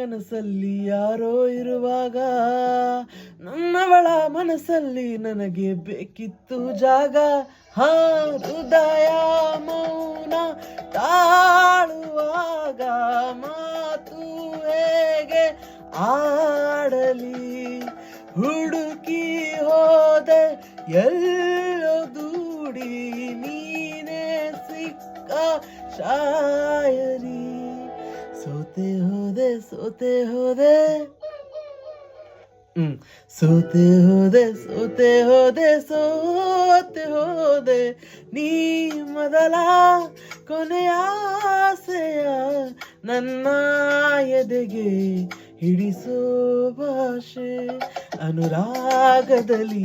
ಕನಸಲ್ಲಿ ಯಾರೋ ಇರುವಾಗ ನನ್ನವಳ ಮನಸ್ಸಲ್ಲಿ ನನಗೆ ಬೇಕಿತ್ತು ಜಾಗ. ಹೃದಯ ಮೌನ ತಾಳುವಾಗ ಮಾತು ಹೇಗೆ ಆಡಲಿ. ಹುಡುಕಿ ಹೋದೆ ಎಲ್ಲೋ ದೂಡಿ ನೀನೇ ಸಿಕ್ಕ ಶಾಯರಿ. ಸೋತೆ ಹೋದೆ ಸೋತೆ ಹೋದೆ ಸೋತೆ ಹೋದೆ ಸೋತೆ ಹೋದೆ ಸೋತೆ ಹೋದೆ ನೀ ಮೊದಲ ಕೊನೆಯ ಆಸೆಯ ನನ್ನ ಎದೆಗೆ ಹಿಡಿಸೋ ಭಾಷೆ ಅನುರಾಗದಲ್ಲಿ